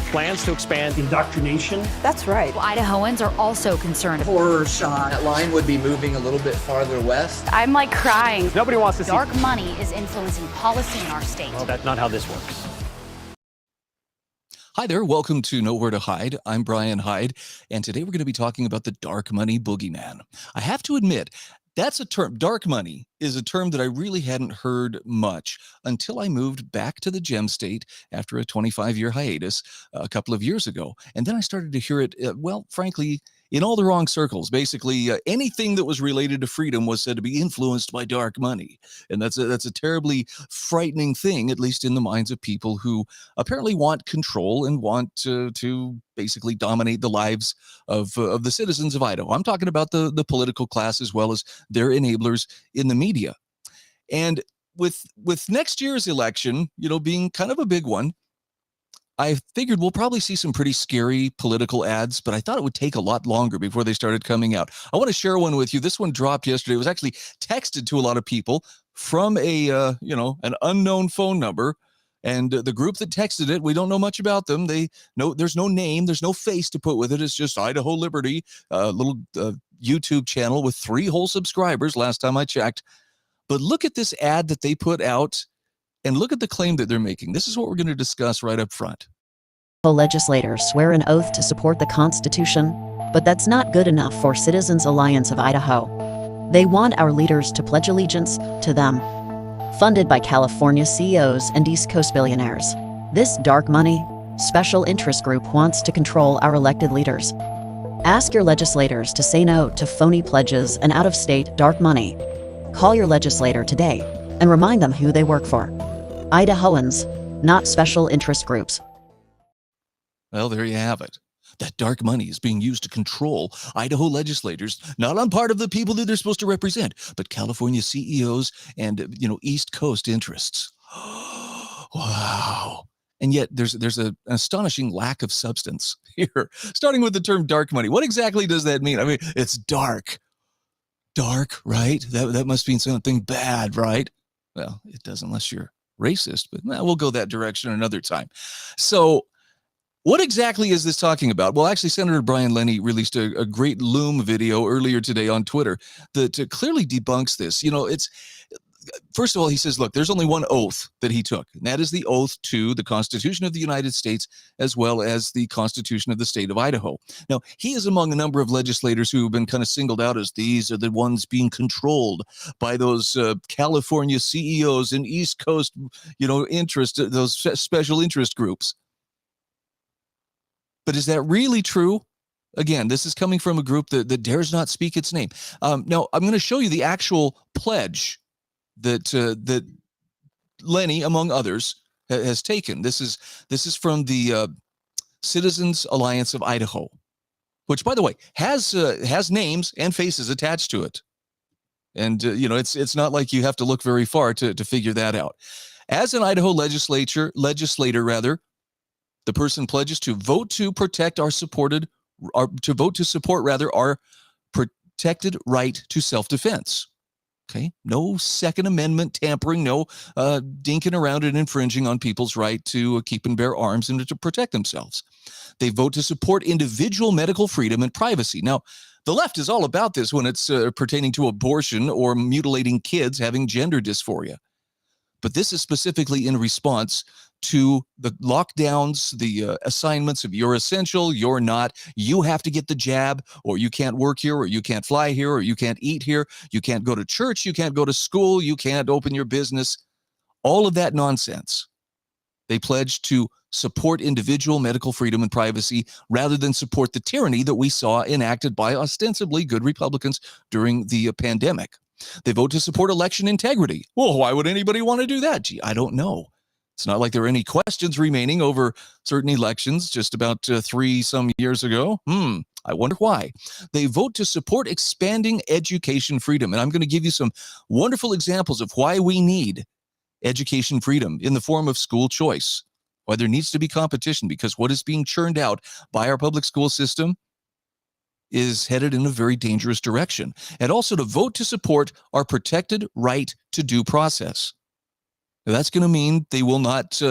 are plans to expand indoctrination. That's right. Well, Idahoans are also concerned. Horror shot. That line would be moving a little bit farther west. I'm like crying. Nobody wants to see Dark money is influencing policy in our state. Well, that's not how this works. Hi there, welcome to Nowhere to Hide. I'm Brian Hyde, and today we're going to be talking about the dark money boogeyman. I have to admit, that's a term. Dark money is a term that I really hadn't heard much until I moved back to the Gem State after a 25-year hiatus a couple of years ago. And then I started to hear it, well, frankly, in all the wrong circles. Basically, anything that was related to freedom was said to be influenced by dark money. And that's a terribly frightening thing, at least in the minds of people who apparently want control and want to basically dominate the lives of the citizens of Idaho. I'm talking about the political class as well as their enablers in the media. And with next year's election, being kind of a big one, I figured we'll probably see some pretty scary political ads, but I thought it would take a lot longer before they started coming out. I want to share one with you. This one dropped yesterday. It was actually texted to a lot of people from an unknown phone number. And the group that texted it, we don't know much about them. There's no name, there's no face to put with it. It's just Idaho Liberty, a little YouTube channel with 3 whole subscribers last time I checked. But look at this ad that they put out and look at the claim that they're making. This is what we're going to discuss right up front. Legislators swear an oath to support the Constitution, but that's not good enough for Citizens Alliance of Idaho. They want our leaders to pledge allegiance to them. Funded by California CEOs and East Coast billionaires, this dark money, special interest group wants to control our elected leaders. Ask your legislators to say no to phony pledges and out-of-state dark money. Call your legislator today and remind them who they work for. Idahoans, not special interest groups. Well, there you have it. That dark money is being used to control Idaho legislators, not on part of the people that they're supposed to represent, but California CEOs and, East Coast interests. Wow. And yet there's an astonishing lack of substance here, starting with the term dark money. What exactly does that mean? I mean, it's dark. Dark, right? That must mean something bad, right? Well, it does unless you're racist, but we'll go that direction another time. So what exactly is this talking about? Well, actually, Senator Lenny released a great Loom video earlier today on Twitter that clearly debunks this. First of all, he says, look, there's only one oath that he took, and that is the oath to the Constitution of the United States as well as the Constitution of the state of Idaho. Now, he is among a number of legislators who have been kind of singled out as these are the ones being controlled by those California CEOs and East Coast, those special interest groups. But is that really true? Again, this is coming from a group that dares not speak its name. Now, I'm going to show you the actual pledge that Lenny, among others, has taken. This is from the Citizens Alliance of Idaho, which, by the way, has names and faces attached to it. And it's not like you have to look very far to figure that out. As an Idaho legislator, the person pledges to vote to protect our protected right to self-defense. Okay, no Second Amendment tampering, no dinking around and infringing on people's right to keep and bear arms and to protect themselves. They vote to support individual medical freedom and privacy. Now, the left is all about this when it's pertaining to abortion or mutilating kids having gender dysphoria. But this is specifically in response to the lockdowns, the assignments of you're essential, you're not, you have to get the jab, or you can't work here, or you can't fly here, or you can't eat here, you can't go to church, you can't go to school, you can't open your business. All of that nonsense. They pledge to support individual medical freedom and privacy rather than support the tyranny that we saw enacted by ostensibly good Republicans during the pandemic. They vote to support election integrity. Well, why would anybody want to do that? Gee, I don't know. It's not like there are any questions remaining over certain elections just about 3 some years ago. I wonder why. They vote to support expanding education freedom. And I'm going to give you some wonderful examples of why we need education freedom in the form of school choice, why there needs to be competition, because what is being churned out by our public school system is headed in a very dangerous direction. And also to vote to support our protected right to due process. Now, that's going to mean they will not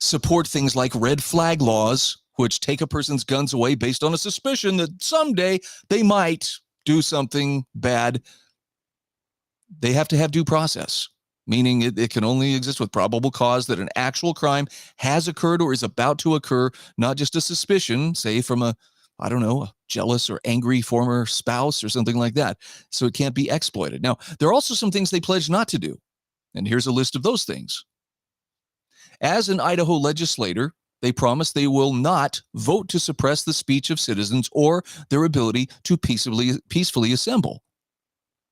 support things like red flag laws, which take a person's guns away based on a suspicion that someday they might do something bad. They have to have due process, meaning it can only exist with probable cause that an actual crime has occurred or is about to occur, not just a suspicion, say from a jealous or angry former spouse or something like that. So it can't be exploited. Now, there are also some things they pledge not to do. And here's a list of those things. As an Idaho legislator, they promise they will not vote to suppress the speech of citizens or their ability to peacefully assemble.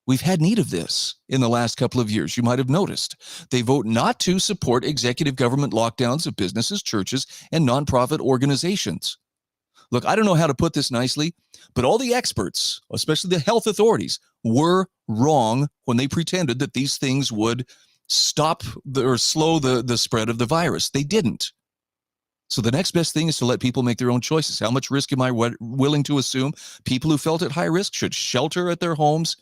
We've had need of this in the last couple of years. You might have noticed. They vote not to support executive government lockdowns of businesses, churches, and nonprofit organizations. Look, I don't know how to put this nicely, but all the experts, especially the health authorities, were wrong when they pretended that these things would stop or slow the spread of the virus. They didn't. So the next best thing is to let people make their own choices. How much risk am I willing to assume? People who felt at high risk should shelter at their homes.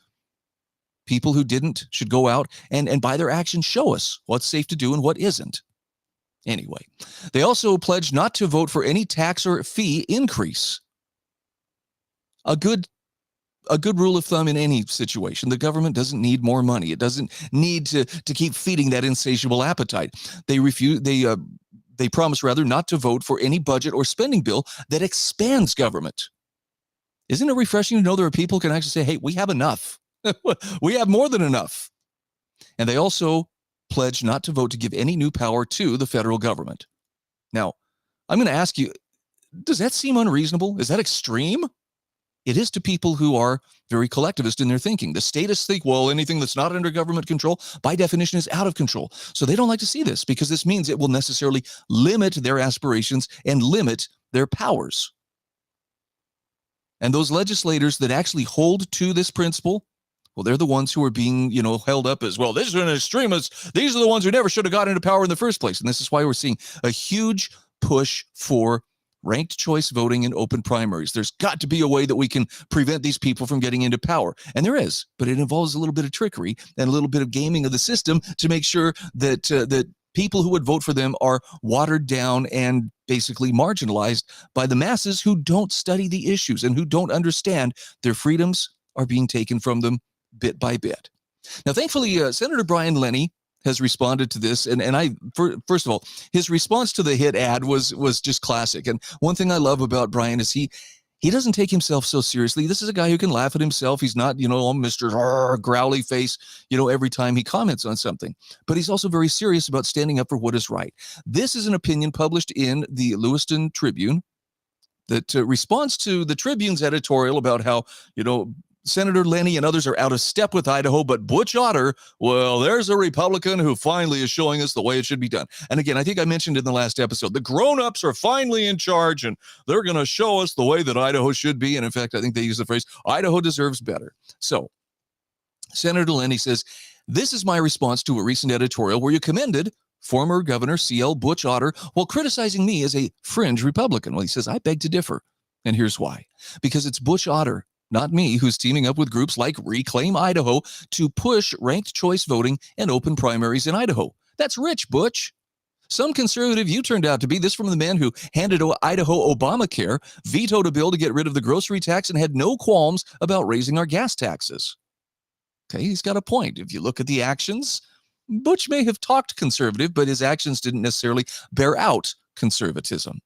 People who didn't should go out and by their actions show us what's safe to do and what isn't. Anyway, they also pledge not to vote for any tax or fee increase. A good rule of thumb in any situation. The government doesn't need more money. It doesn't need to keep feeding that insatiable appetite. They promise rather not to vote for any budget or spending bill that expands government. Isn't it refreshing to know there are people who can actually say, hey, we have enough. We have more than enough. And they also pledge not to vote to give any new power to the federal government. Now, I'm going to ask you, does that seem unreasonable? Is that extreme? It is to people who are very collectivist in their thinking. The statists think, well, anything that's not under government control, by definition, is out of control. So they don't like to see this because this means it will necessarily limit their aspirations and limit their powers. And those legislators that actually hold to this principle, well, they're the ones who are being, held up as, well, this is an extremist. These are the ones who never should have gotten into power in the first place. And this is why we're seeing a huge push for ranked choice voting and open primaries. There's got to be a way that we can prevent these people from getting into power. And there is, but it involves a little bit of trickery and a little bit of gaming of the system to make sure that that people who would vote for them are watered down and basically marginalized by the masses who don't study the issues and who don't understand their freedoms are being taken from them bit by bit. Now, thankfully, Senator Brian Lenny has responded to this. And first of all, his response to the hit ad was just classic. And one thing I love about Brian is he doesn't take himself so seriously. This is a guy who can laugh at himself. He's not, on Mr. Growly face, every time he comments on something. But he's also very serious about standing up for what is right. This is an opinion published in the Lewiston Tribune that responds to the Tribune's editorial about how, Senator Lenny and others are out of step with Idaho, but Butch Otter, well, there's a Republican who finally is showing us the way it should be done. And again, I think I mentioned in the last episode, the grown-ups are finally in charge, and they're going to show us the way that Idaho should be. And in fact, I think they use the phrase, Idaho deserves better. So Senator Lenny says, this is my response to a recent editorial where you commended former Governor C.L. Butch Otter while criticizing me as a fringe Republican. Well, he says, I beg to differ. And here's why. Because it's Butch Otter, not me, who's teaming up with groups like Reclaim Idaho to push ranked choice voting and open primaries in Idaho. That's rich, Butch. Some conservative you turned out to be. This from the man who handed Idaho Obamacare, vetoed a bill to get rid of the grocery tax, and had no qualms about raising our gas taxes. Okay, he's got a point. If you look at the actions, Butch may have talked conservative, but his actions didn't necessarily bear out conservatism.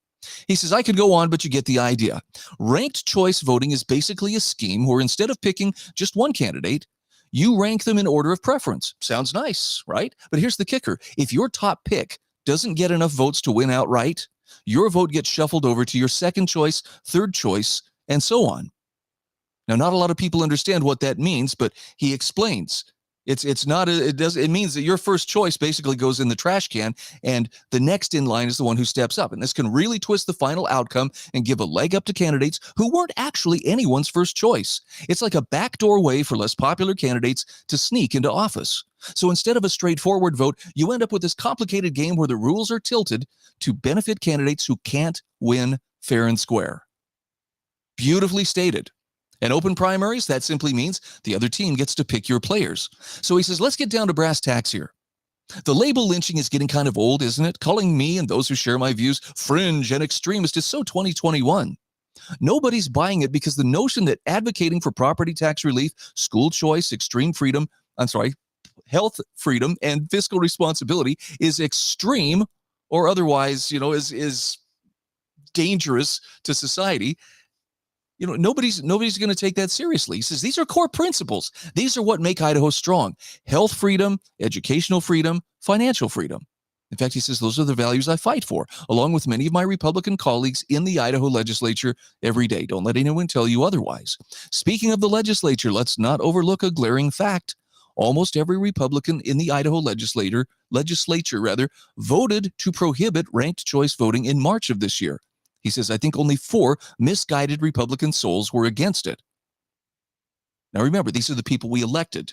He says, I could go on, but you get the idea. Ranked choice voting is basically a scheme where instead of picking just one candidate, you rank them in order of preference. Sounds nice, right? But here's the kicker. If your top pick doesn't get enough votes to win outright, your vote gets shuffled over to your second choice, third choice, and so on. Now, not a lot of people understand what that means, but he explains. It means that your first choice basically goes in the trash can, and the next in line is the one who steps up. And this can really twist the final outcome and give a leg up to candidates who weren't actually anyone's first choice. It's like a backdoor way for less popular candidates to sneak into office. So instead of a straightforward vote, you end up with this complicated game where the rules are tilted to benefit candidates who can't win fair and square. Beautifully stated. And open primaries, that simply means the other team gets to pick your players. So he says, let's get down to brass tacks here. The label lynching is getting kind of old, isn't it? Calling me and those who share my views fringe and extremist is so 2021. Nobody's buying it because the notion that advocating for property tax relief, school choice, health freedom, and fiscal responsibility is extreme or otherwise, is dangerous to society. Nobody's going to take that seriously. He says these are core principles. These are what make Idaho strong: health freedom, educational freedom, financial freedom. In fact, he says those are the values I fight for, along with many of my Republican colleagues in the Idaho legislature every day. Don't let anyone tell you otherwise. Speaking of the legislature, let's not overlook a glaring fact. Almost every Republican in the Idaho legislature voted to prohibit ranked choice voting in March of this year. He says, I think only 4 misguided Republican souls were against it. Now, remember, these are the people we elected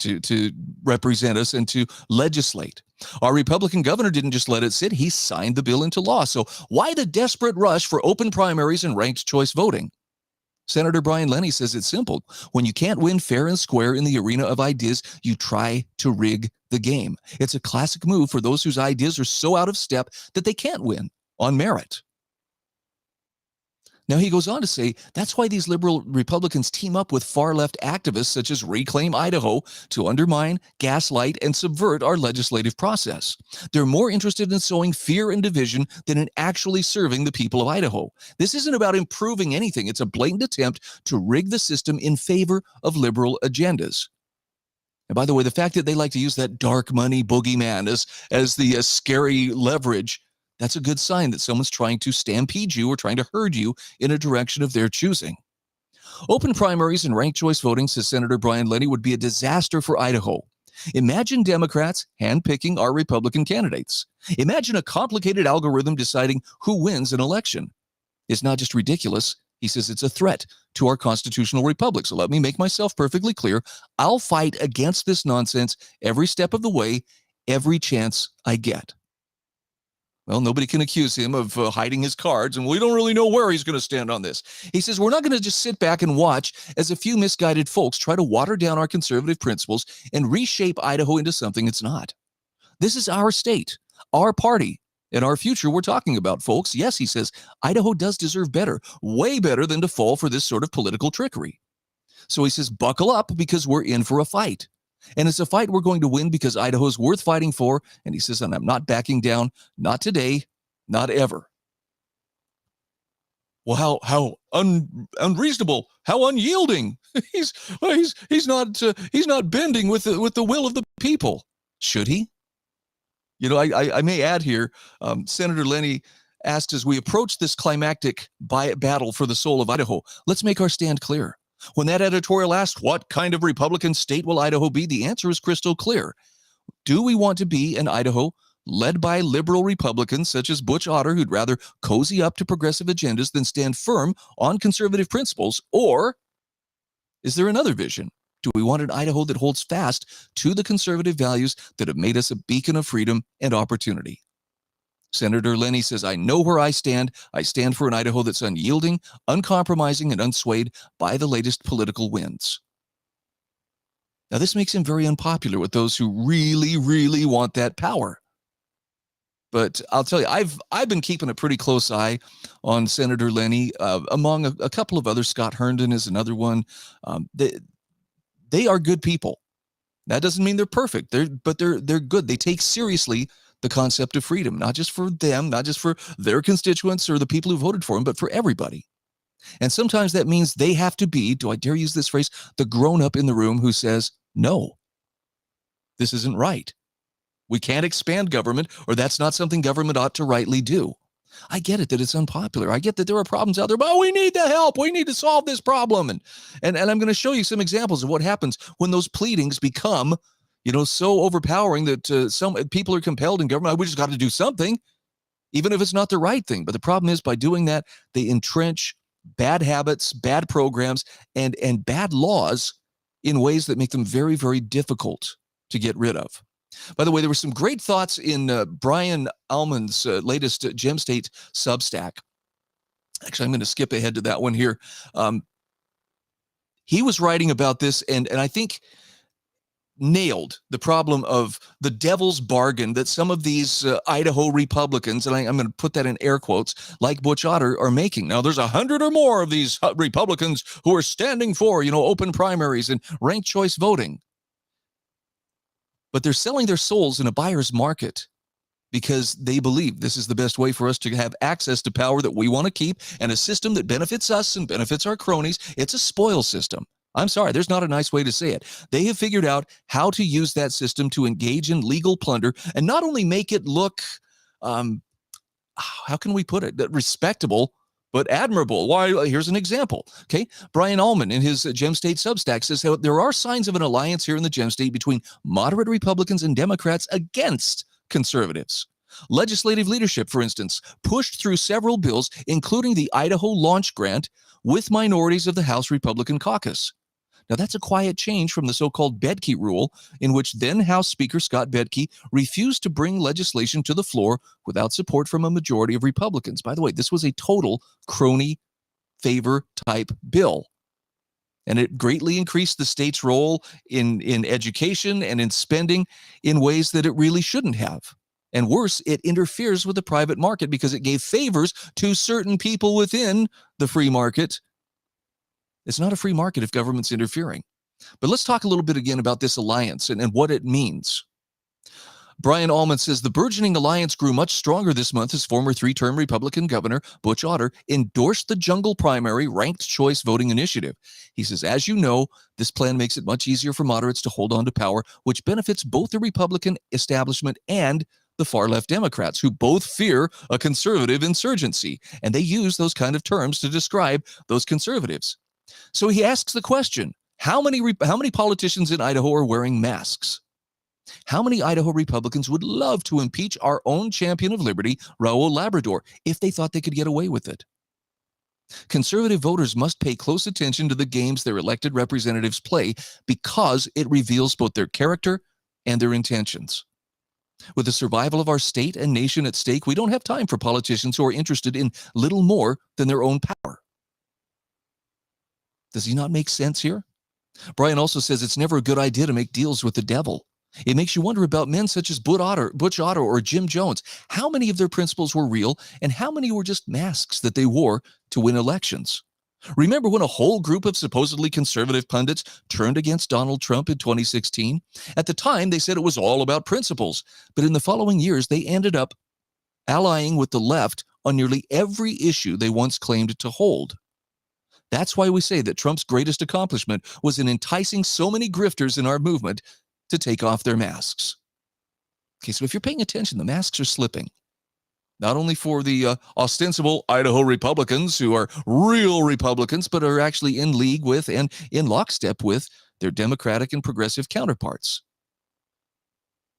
to represent us and to legislate. Our Republican governor didn't just let it sit. He signed the bill into law. So why the desperate rush for open primaries and ranked choice voting? Senator Brian Lenny says it's simple. When you can't win fair and square in the arena of ideas, you try to rig the game. It's a classic move for those whose ideas are so out of step that they can't win on merit. Now, he goes on to say that's why these liberal Republicans team up with far-left activists such as Reclaim Idaho to undermine, gaslight, and subvert our legislative process. They're more interested in sowing fear and division than in actually serving the people of Idaho. This isn't about improving anything. It's a blatant attempt to rig the system in favor of liberal agendas. And by the way, the fact that they like to use that dark money boogeyman as the scary leverage, that's a good sign that someone's trying to stampede you or trying to herd you in a direction of their choosing. Open primaries and ranked choice voting, says Senator Brian Lenny, would be a disaster for Idaho. Imagine Democrats handpicking our Republican candidates. Imagine a complicated algorithm deciding who wins an election. It's not just ridiculous. He says it's a threat to our constitutional republic. So let me make myself perfectly clear. I'll fight against this nonsense every step of the way, every chance I get. Well, nobody can accuse him of hiding his cards, and we don't really know where he's going to stand on this. He says we're not going to just sit back and watch as a few misguided folks try to water down our conservative principles and reshape Idaho into something it's not. This is our state, our party, and our future we're talking about, folks. Yes, he says, Idaho does deserve better, way better than to fall for this sort of political trickery. So he says, buckle up because we're in for a fight. And it's a fight we're going to win because Idaho's worth fighting for. And he says, and I'm not backing down, not today, not ever. Well, how unreasonable, how unyielding. He's not bending with the will of the people. Should he? I may add here, Senator Lenny asked, as we approach this climactic battle for the soul of Idaho, let's make our stand clear. When that editorial asked, what kind of Republican state will Idaho be? The answer is crystal clear. Do we want to be an Idaho led by liberal Republicans such as Butch Otter, who'd rather cozy up to progressive agendas than stand firm on conservative principles? Or is there another vision? Do we want an Idaho that holds fast to the conservative values that have made us a beacon of freedom and opportunity? Senator Lenny says, I know where I stand. I stand for an Idaho that's unyielding, uncompromising, and unswayed by the latest political winds. Now, this makes him very unpopular with those who really, really want that power. But I'll tell you, I've been keeping a pretty close eye on Senator Lenny, among a couple of others. Scott Herndon is another one. They are good people. That doesn't mean they're perfect. They're good. They take seriously the concept of freedom, not just for them, not just for their constituents or the people who voted for them, but for everybody. And sometimes that means they have to be, do I dare use this phrase, the grown-up in the room who says, no, this isn't right. We can't expand government, or that's not something government ought to rightly do. I get it that it's unpopular. I get that there are problems out there, but we need the help. We need to solve this problem. And I'm going to show you some examples of what happens when those pleadings become so overpowering that some people are compelled in government. We just got to do something, even if it's not the right thing. But the problem is, by doing that, they entrench bad habits, bad programs, and bad laws in ways that make them very, very difficult to get rid of. By the way, there were some great thoughts in Brian Allman's latest Gem State Substack. Actually, I'm going to skip ahead to that one here. He was writing about this, and I think nailed the problem of the devil's bargain that some of these Idaho Republicans, and I'm going to put that in air quotes, like Butch Otter, are making. Now, there's 100 or more of these Republicans who are standing for, open primaries and ranked choice voting. But they're selling their souls in a buyer's market because they believe this is the best way for us to have access to power that we want to keep and a system that benefits us and benefits our cronies. It's a spoil system. I'm sorry, there's not a nice way to say it. They have figured out how to use that system to engage in legal plunder and not only make it look, how can we put it, respectable, but admirable. Why? Here's an example. Okay, Brian Allman in his Gem State Substack says how there are signs of an alliance here in the Gem State between moderate Republicans and Democrats against conservatives. Legislative leadership, for instance, pushed through several bills, including the Idaho Launch Grant, with minorities of the House Republican caucus. Now, that's a quiet change from the so-called Bedke rule, in which then House Speaker Scott Bedke refused to bring legislation to the floor without support from a majority of Republicans. By the way, this was a total crony favor type bill. And it greatly increased the state's role in education and in spending in ways that it really shouldn't have. And worse, it interferes with the private market because it gave favors to certain people within the free market. It's not a free market if government's interfering. But let's talk a little bit again about this alliance and what it means. Brian Allman says the burgeoning alliance grew much stronger this month as former three-term Republican Governor Butch Otter endorsed the Jungle Primary Ranked Choice Voting Initiative. He says, as you know, this plan makes it much easier for moderates to hold on to power, which benefits both the Republican establishment and the far-left Democrats, who both fear a conservative insurgency. And they use those kind of terms to describe those conservatives. So he asks the question, how many politicians in Idaho are wearing masks? How many Idaho Republicans would love to impeach our own champion of liberty, Raul Labrador, if they thought they could get away with it? Conservative voters must pay close attention to the games their elected representatives play because it reveals both their character and their intentions. With the survival of our state and nation at stake, we don't have time for politicians who are interested in little more than their own power. Does he not make sense here? Brian also says it's never a good idea to make deals with the devil. It makes you wonder about men such as Butch Otter or Jim Jones. How many of their principles were real and how many were just masks that they wore to win elections? Remember when a whole group of supposedly conservative pundits turned against Donald Trump in 2016? At the time, they said it was all about principles, but in the following years, they ended up allying with the left on nearly every issue they once claimed to hold. That's why we say that Trump's greatest accomplishment was in enticing so many grifters in our movement to take off their masks. Okay, so if you're paying attention, the masks are slipping. Not only for the ostensible Idaho Republicans who are real Republicans, but are actually in league with and in lockstep with their Democratic and progressive counterparts.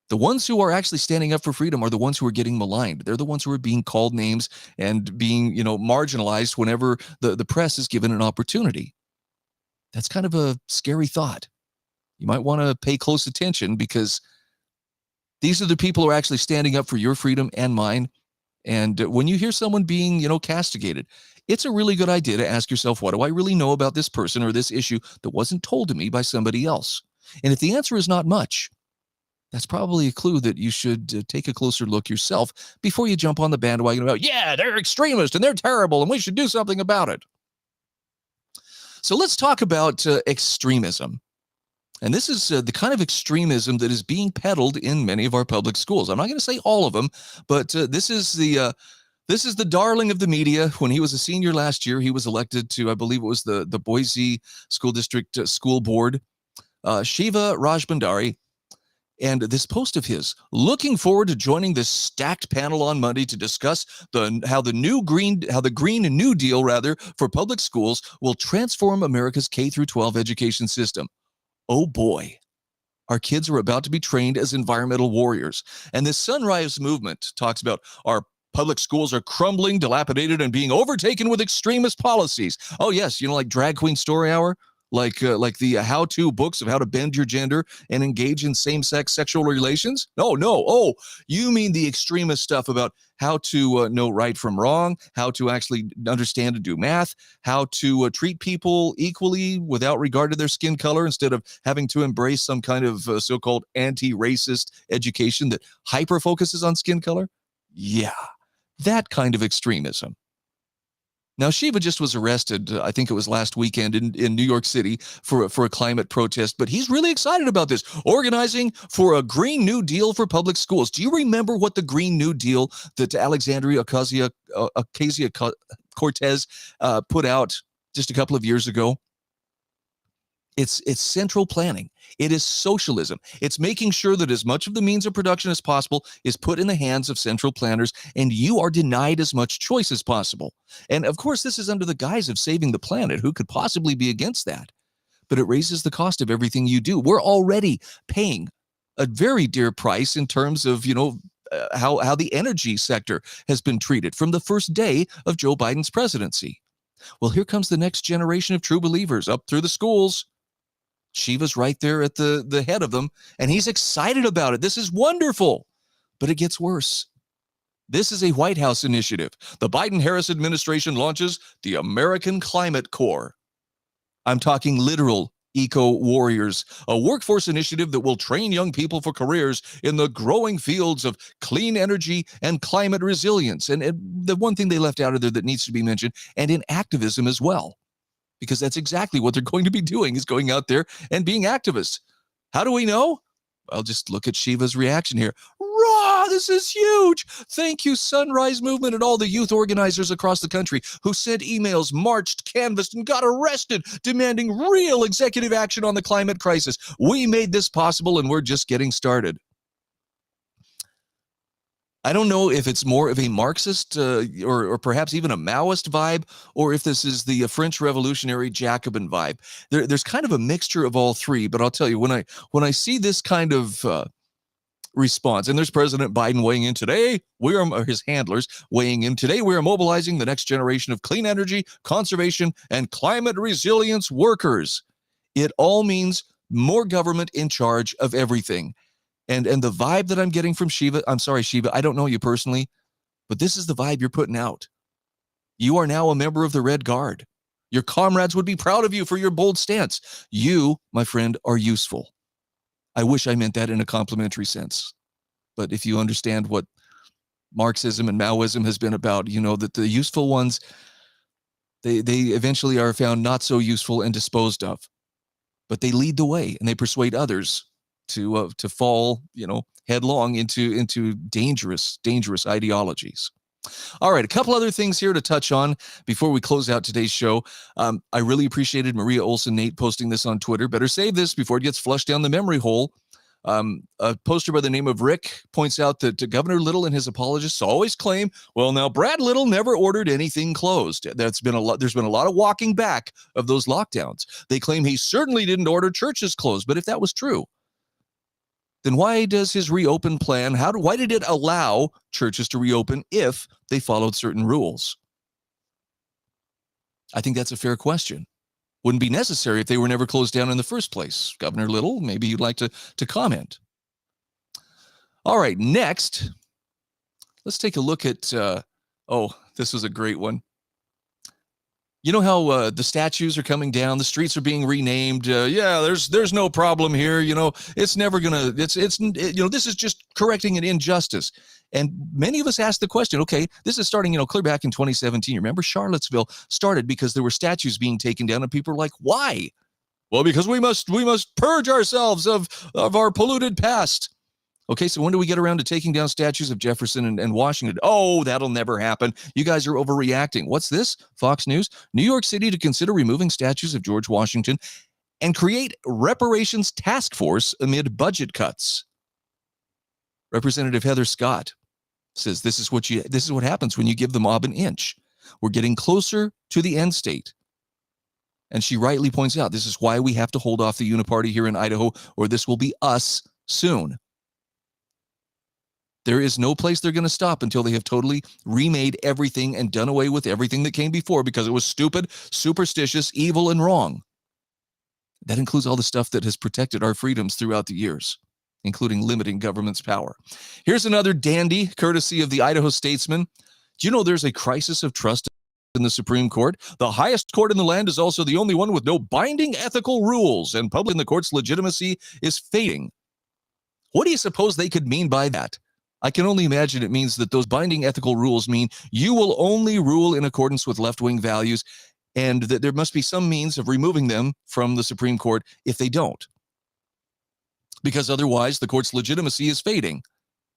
The ones who are actually standing up for freedom are the ones who are getting maligned. They're the ones who are being called names and being, marginalized whenever the press is given an opportunity. That's kind of a scary thought. You might want to pay close attention because these are the people who are actually standing up for your freedom and mine. And when you hear someone being, castigated, it's a really good idea to ask yourself, what do I really know about this person or this issue that wasn't told to me by somebody else? And if the answer is not much, that's probably a clue that you should take a closer look yourself before you jump on the bandwagon about, yeah, they're extremists and they're terrible and we should do something about it. So let's talk about extremism. And this is the kind of extremism that is being peddled in many of our public schools. I'm not going to say all of them, but this is the darling of the media. When he was a senior last year, he was elected to, I believe it was the Boise School District School Board, Shiva Rajbandari. And this post of his, looking forward to joining this stacked panel on Monday to discuss how the Green New Deal for public schools will transform America's K-12 education system. Oh boy, our kids are about to be trained as environmental warriors. And this Sunrise movement talks about our public schools are crumbling, dilapidated, and being overtaken with extremist policies. Oh yes, like Drag Queen Story Hour? like the how-to books of how to bend your gender and engage in same-sex sexual relations? No. Oh, you mean the extremist stuff about how to know right from wrong, how to actually understand and do math, how to treat people equally without regard to their skin color instead of having to embrace some kind of so-called anti-racist education that hyper-focuses on skin color? Yeah, that kind of extremism. Now, Shiva just was arrested, I think it was last weekend in New York City for a climate protest, but he's really excited about this, organizing for a Green New Deal for public schools. Do you remember what the Green New Deal that Alexandria Ocasio-Cortez put out just a couple of years ago? It's central planning. It is socialism. It's making sure that as much of the means of production as possible is put in the hands of central planners, and you are denied as much choice as possible. And of course, this is under the guise of saving the planet. Who could possibly be against that? But it raises the cost of everything you do. We're already paying a very dear price in terms of, how the energy sector has been treated from the first day of Joe Biden's presidency. Well, here comes the next generation of true believers up through the schools. Shiva's right there at the head of them, and he's excited about it. This is wonderful, but it gets worse. This is a White House initiative. The Biden-Harris administration launches the American Climate Corps. I'm talking literal eco-warriors, a workforce initiative that will train young people for careers in the growing fields of clean energy and climate resilience. And the one thing they left out of there that needs to be mentioned, and in activism as well. Because that's exactly what they're going to be doing, is going out there and being activists. How do we know? Well, just look at Shiva's reaction here. Rah, this is huge. Thank you, Sunrise Movement, and all the youth organizers across the country who sent emails, marched, canvassed, and got arrested, demanding real executive action on the climate crisis. We made this possible, and we're just getting started. I don't know if it's more of a Marxist or perhaps even a Maoist vibe, or if this is the French Revolutionary Jacobin vibe. There's kind of a mixture of all three, but I'll tell you, when I see this kind of response, and there's President Biden weighing in today, his handlers weighing in today, we are mobilizing the next generation of clean energy, conservation, and climate resilience workers. It all means more government in charge of everything. And the vibe that I'm getting from Shiva, I'm sorry, Shiva, I don't know you personally, but this is the vibe you're putting out. You are now a member of the Red Guard. Your comrades would be proud of you for your bold stance. You, my friend, are useful. I wish I meant that in a complimentary sense. But if you understand what Marxism and Maoism has been about, you know that the useful ones, they eventually are found not so useful and disposed of. But they lead the way, and they persuade others to fall, headlong into dangerous ideologies. All right, a couple other things here to touch on before we close out today's show. I really appreciated Maria Olson Nate posting this on Twitter. Better save this before it gets flushed down the memory hole. A poster by the name of Rick points out that Governor Little and his apologists always claim, well, now Brad Little never ordered anything closed. There's been a lot of walking back of those lockdowns. They claim he certainly didn't order churches closed, but if that was true, then why does his reopen plan, why did it allow churches to reopen if they followed certain rules? I think that's a fair question. Wouldn't be necessary if they were never closed down in the first place. Governor Little, maybe you'd like to comment. All right, next, let's take a look at, this was a great one. You know how the statues are coming down, the streets are being renamed. There's no problem here. It's never gonna. This is just correcting an injustice. And many of us ask the question, okay, this is starting, clear back in 2017. Remember, Charlottesville started because there were statues being taken down, and people are like, why? Well, because we must purge ourselves of our polluted past. Okay, so when do we get around to taking down statues of Jefferson and Washington? Oh, that'll never happen. You guys are overreacting. What's this? Fox News. New York City to consider removing statues of George Washington and create reparations task force amid budget cuts. Representative Heather Scott says this is what happens when you give the mob an inch. We're getting closer to the end state. And she rightly points out this is why we have to hold off the uniparty here in Idaho, or this will be us soon. There is no place they're going to stop until they have totally remade everything and done away with everything that came before because it was stupid, superstitious, evil, and wrong. That includes all the stuff that has protected our freedoms throughout the years, including limiting government's power. Here's another dandy, courtesy of the Idaho Statesman. Do you know there's a crisis of trust in the Supreme Court? The highest court in the land is also the only one with no binding ethical rules, and public in the court's legitimacy is fading. What do you suppose they could mean by that? I can only imagine it means that those binding ethical rules mean you will only rule in accordance with left-wing values, and that there must be some means of removing them from the Supreme Court if they don't. Because otherwise, the court's legitimacy is fading,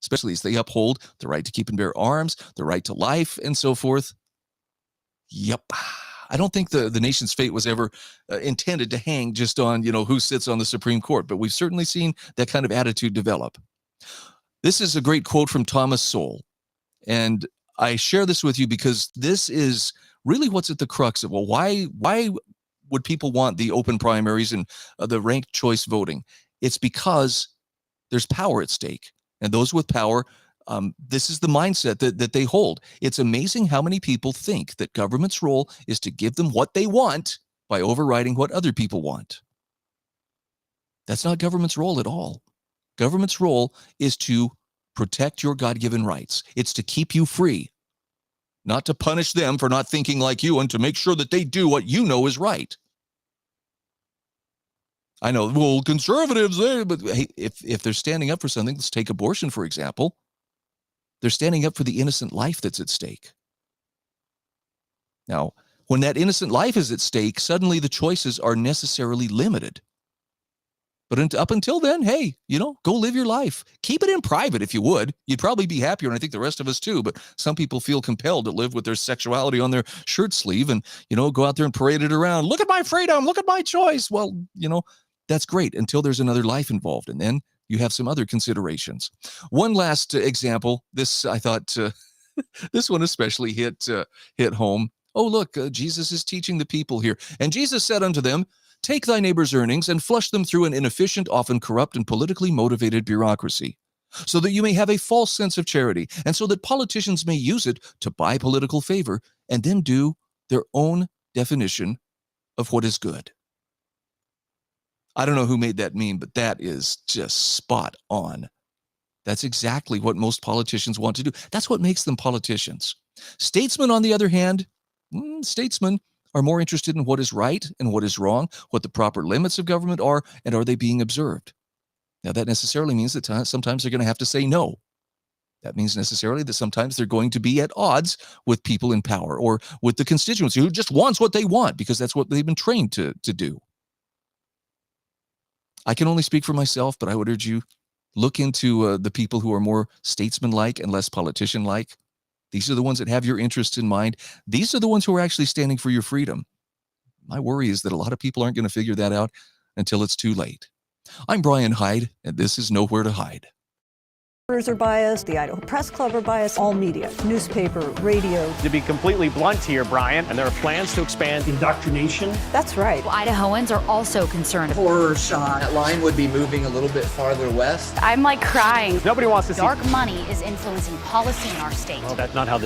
especially as they uphold the right to keep and bear arms, the right to life, and so forth. Yep. I don't think the nation's fate was ever intended to hang just on, who sits on the Supreme Court, but we've certainly seen that kind of attitude develop. This is a great quote from Thomas Sowell, and I share this with you because this is really what's at the crux of, well, why would people want the open primaries and the ranked choice voting? It's because there's power at stake, and those with power, this is the mindset that they hold. It's amazing how many people think that government's role is to give them what they want by overriding what other people want. That's not government's role at all. Government's role is to protect your God-given rights. It's to keep you free, not to punish them for not thinking like you, and to make sure that they do what you know is right. I know, well, conservatives, but hey, if they're standing up for something, let's take abortion, for example. They're standing up for the innocent life that's at stake. Now, when that innocent life is at stake, suddenly the choices are necessarily limited. But up until then, hey, go live your life. Keep it in private if you would. You'd probably be happier, and I think the rest of us too. But some people feel compelled to live with their sexuality on their shirt sleeve and, go out there and parade it around. Look at my freedom. Look at my choice. Well, that's great until there's another life involved. And then you have some other considerations. One last example. This, I thought, this one especially hit home. Oh, look, Jesus is teaching the people here. And Jesus said unto them, take thy neighbor's earnings and flush them through an inefficient, often corrupt and politically motivated bureaucracy, so that you may have a false sense of charity, and so that politicians may use it to buy political favor and then do their own definition of what is good. I don't know who made that meme, but that is just spot on. That's exactly what most politicians want to do. That's what makes them politicians. Statesmen, on the other hand, statesmen are more interested in what is right and what is wrong, what the proper limits of government are, and are they being observed. Now, that necessarily means that sometimes they're going to have to say no. That means necessarily that sometimes they're going to be at odds with people in power or with the constituency who just wants what they want because that's what they've been trained to do. I can only speak for myself, but I would urge you, look into the people who are more statesman-like and less politician-like. These are the ones that have your interests in mind. These are the ones who are actually standing for your freedom. My worry is that a lot of people aren't going to figure that out until it's too late. I'm Brian Hyde, and this is Nowhere to Hide. Are biased, the Idaho Press Club are biased, all media, newspaper, radio. To be completely blunt here, Brian, and there are plans to expand indoctrination. That's right. Idahoans are also concerned. Horror shot. That line would be moving a little bit farther west. I'm like crying. Nobody wants to see Dark money is influencing policy in our state. Well, that's not how